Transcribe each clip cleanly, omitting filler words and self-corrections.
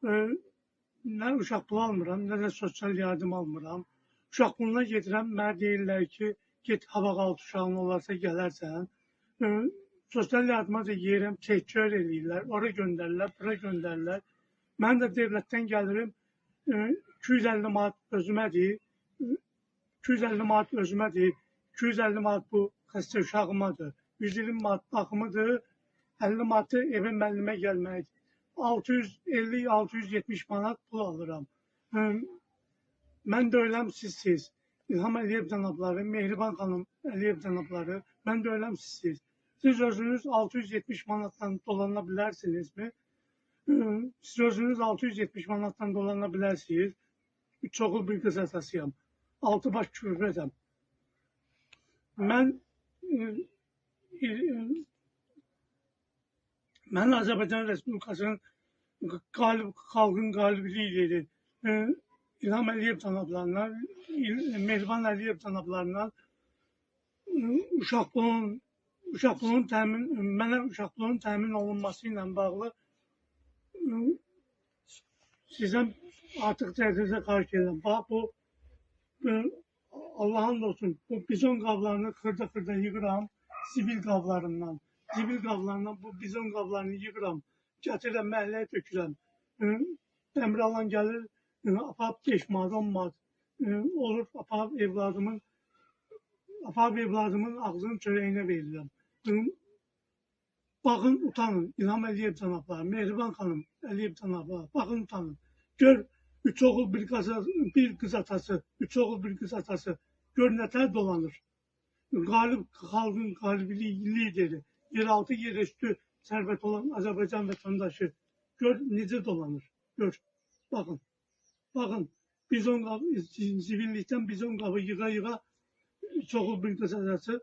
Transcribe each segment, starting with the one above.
nə uşaq pulu almıram, nə də sosial yardım almıram. Uşaq puluna gedirəm, mənə deyirlər ki, get hava qaldı uşağın olarsa gələrsən. Sosial yardıma da yerim, təhkür eləyirlər, ora göndərirlər, bura göndərirlər. Mən də devlətdən gəlirim, 250 manat özümədir, 250 manat özümədir, 250 manat bu xəstə uşağımadır, 120 manat baxımıdır, 50 manatı evə müəllimə gəlməkdir. 650-670 manat pul alıram. Mən də öləm sizsiz. İlham Əliyev cənabları, Mehriban xanım Əliyev cənabları, mən də öləm sizsiz. Siz özünüz 670 manatdan dolana bilərsinizmi? Siz özünüz 670 manatdan dolana bilərsiniz. Çoxul bir qız atasıyam. 6 baş küfrədəm. Mən Azərbaycan Respublikasının xalqın qalibliyi lideri İlham Əliyev cənablarına, Mehriban Əliyev cənablarına mənə uşaq pulunun təmin olunması ilə bağlı sizdən artıq dərəcədə xahiş edirəm. Bax, bu Allah'ın olsun, bu bizon qablarını xırda yığıram, zibil qablarından. Zibil qablarından bu bizon qablarını yığıram, gətirirəm, məhəlləyə tökürəm. Dəmir alan gəlir, apab 5 manat, 10 manat olur, apab evladımın ağzının çörəyinə verirəm. Baxın, utanın, İlham Əliyev cənabları, Mehriban xanım Əliyev cənabları, baxın, utanın. Gör, üç oğul bir qız atası, gör nətər dolanır. Xalqın qalibliyi lideri, yeraltı yerüstü sərvət olan Azərbaycan vətəndaşı, gör necə dolanır, gör, baxın. Baxın, zibillikdən bizon qabı yığa çoxul bir qız atası,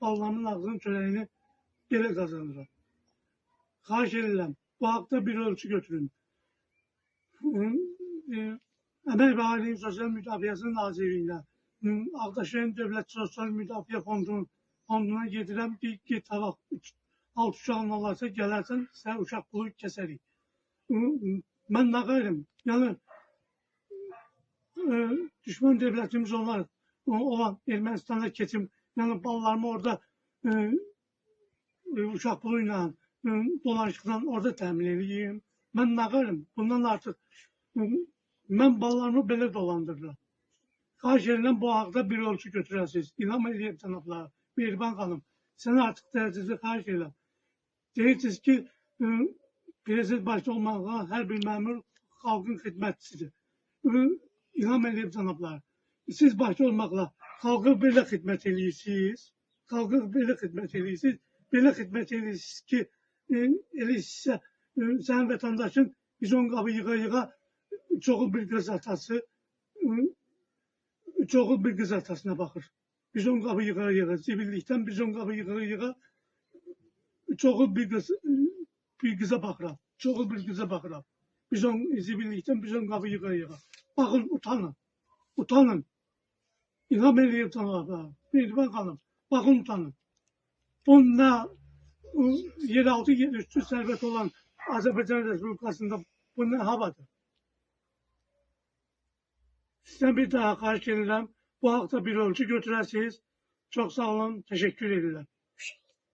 ballamın ağzının çörəyini belə qazanıram. Xahiş edirəm, bu haqda bir ölçü götürün. Əmək və Ailənin Sosial Müdafiəsi Nazirliyinə, Ağdaşehir Dövlət Sosial Müdafiə Fonduna gedirəm ki, get hava 6 uşağın olarsa gələrsən, sən uşaq pulu kəsərik. Mən nə qayırım? Yəni, düşmən devlətimiz olan Ermənistanda keçim, yəni ballarımı orada uşaq pulu ilə dolanışıqdan orada təmin edeyim. Mən nə qayırım? Bundan artıq mən ballarımı belə dolandırıram. Xahiş edirəm, bu haqda bir ölçü götürəsiniz. İlham Əliyev cənabları, Mehriban xanım, sənə artıq dərəcədə xahiş edirəm. Deyirsiniz ki, prezident başda olmağa hər bir məmur xalqın xidmətçisidir. İlham Əliyev cənabları, siz başda olmaqla xalqa belə xidmət edirsiniz, belə xidmət edirsiniz ki, elə sizə sənin vətəndaşın bizon qabı yığa çoxul bir qız atası, çoxul bir qız atasına baxır. Bizon qabı yığa, zibillikdən bizon qabı yığa, çoxul bir qıza baxıram. Çoxul bir qıza baxıram. Zibillikdən bizon qabı yığa. Baxın, utanın. İlham Əliyev cənabları, Mehriban xanım, baxın, utanın. Bununla yeraltı yerüstü sərvət olan Azərbaycan Respublikasında bu nə havadır? Sizdən bir daha xahiş edirəm, bu haqda bir ölçü götürəsiniz. Çox sağ olun, təşəkkür edirəm.